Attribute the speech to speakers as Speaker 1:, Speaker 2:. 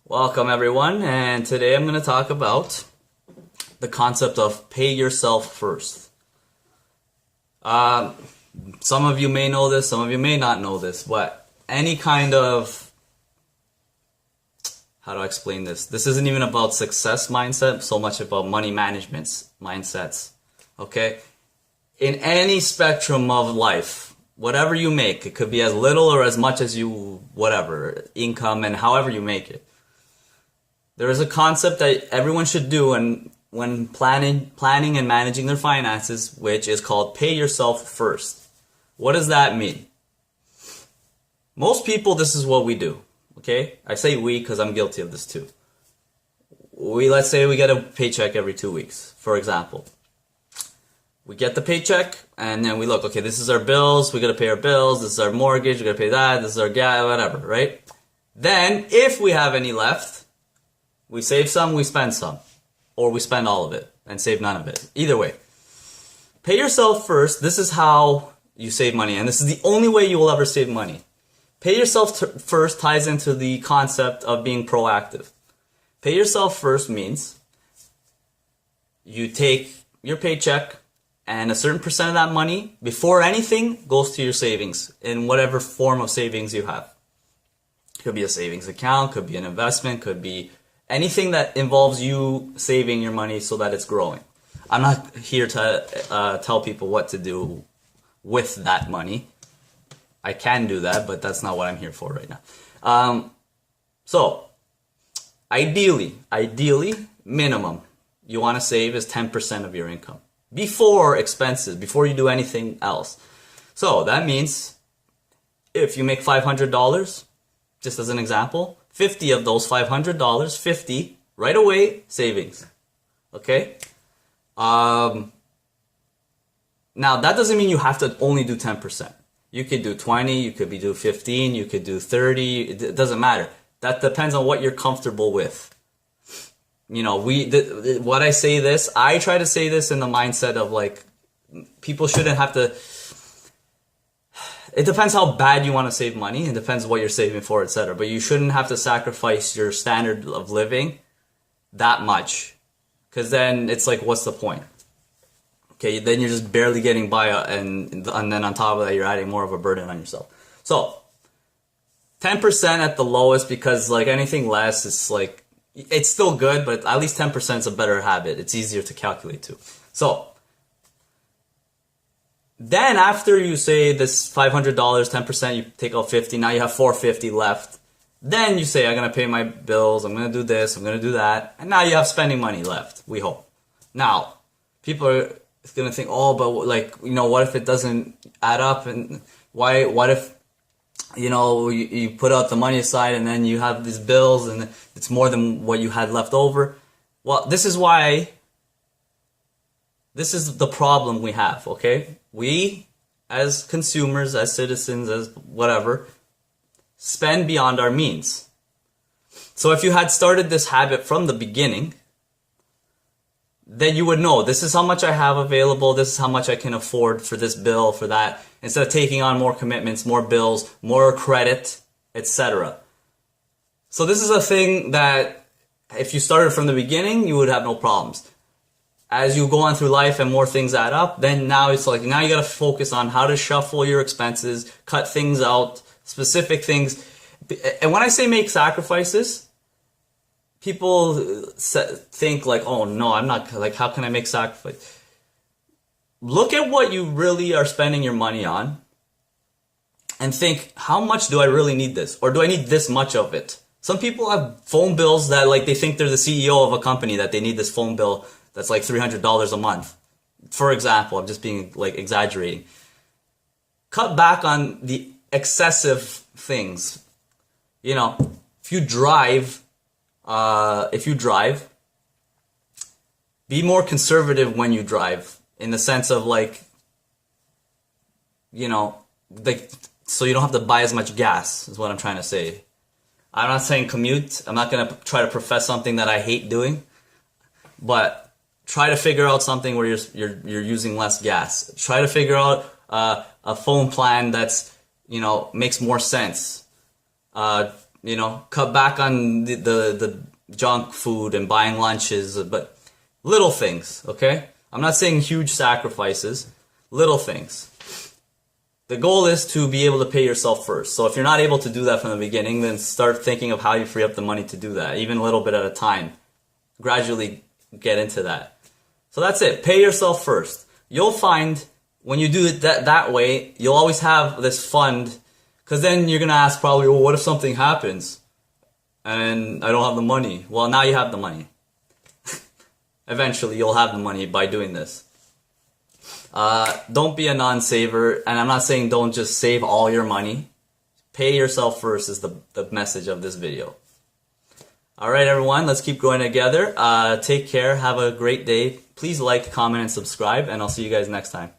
Speaker 1: Welcome everyone, and today I'm going to talk about the concept of pay yourself first. Some of you may know this, some of you may not know this, but any kind of, how do I explain this? This isn't even about success mindset, so much about money management mindsets, okay? In any spectrum of life, whatever you make, it could be as little or as much as you, whatever, income and however you make it. There is a concept that everyone should do when planning and managing their finances, which is called pay yourself first. What does that mean? Most people, this is what we do, okay? I say we because I'm guilty of this too. Let's say we get a paycheck every 2 weeks, for example. We get the paycheck and then we look, okay, this is our bills, we gotta pay our bills, this is our mortgage, we gotta pay that, this is our gas, whatever, right? Then, if we have any left, we save some, we spend some. Or we spend all of it and save none of it. Either way. Pay yourself first. This is how you save money. And this is the only way you will ever save money. Pay yourself first ties into the concept of being proactive. Pay yourself first means you take your paycheck and a certain percent of that money, before anything, goes to your savings in whatever form of savings you have. Could be a savings account, could be an investment, could be anything that involves you saving your money so that it's growing. I'm not here to tell people what to do with that money. I can do that, but that's not what I'm here for right now. So, ideally, minimum you want to save is 10% of your income. Before expenses, before you do anything else. So, that means if you make $500, just as an example, 50 of those $500, 50 right away savings. Okay? Now that doesn't mean you have to only do 10%. You could do 20, you could do 15, you could do 30, it doesn't matter. That depends on what you're comfortable with. You know, what I say this, I try to say this in the mindset of like, people shouldn't have to. It depends how bad you want to save money. It depends what you're saving for, etc. But you shouldn't have to sacrifice your standard of living that much. Because then it's like, what's the point? Okay, then you're just barely getting by, and then on top of that, you're adding more of a burden on yourself. So, 10% at the lowest, because like anything less, it's like, it's still good, but at least 10% is a better habit. It's easier to calculate too. So, then after you say this $500, 10%, you take out 50, now you have $450 left. Then you say, I'm going to pay my bills, I'm going to do this, I'm going to do that. And now you have spending money left, we hope. Now, people are going to think, oh, but like, you know, what if it doesn't add up? And what if, you know, you put out the money aside and then you have these bills and it's more than what you had left over? Well, this is the problem we have, okay? We, as consumers, as citizens, as whatever, spend beyond our means. So if you had started this habit from the beginning, then you would know, this is how much I have available, this is how much I can afford for this bill, for that, instead of taking on more commitments, more bills, more credit, etc. So this is a thing that if you started from the beginning, you would have no problems. As you go on through life and more things add up, then now it's like, now you gotta focus on how to shuffle your expenses, cut things out, specific things. And when I say make sacrifices, people think like, oh no, I'm not, like, how can I make sacrifice? Look at what you really are spending your money on and think, how much do I really need this? Or do I need this much of it? Some people have phone bills that like they think they're the CEO of a company, that they need this phone bill that's like $300 a month. For example, I'm just being like exaggerating. Cut back on the excessive things. You know, if you drive, be more conservative when you drive, in the sense of like, you know, like, so you don't have to buy as much gas, is what I'm trying to say. I'm not saying commute. I'm not going to try to profess something that I hate doing, but try to figure out something where you're using less gas. Try to figure out a phone plan that's, you know, makes more sense. cut back on the junk food and buying lunches, but little things, okay? I'm not saying huge sacrifices, little things. The goal is to be able to pay yourself first. So if you're not able to do that from the beginning, then start thinking of how you free up the money to do that, even a little bit at a time. Gradually get into that. So that's it. Pay yourself first. You'll find when you do it that way, you'll always have this fund, because then you're going to ask probably, well, what if something happens and I don't have the money? Well, now you have the money. Eventually, you'll have the money by doing this. Don't be a non-saver, and I'm not saying don't just save all your money. Pay yourself first is the message of this video. Alright everyone, let's keep growing together. Take care, have a great day. Please like, comment, and subscribe, and I'll see you guys next time.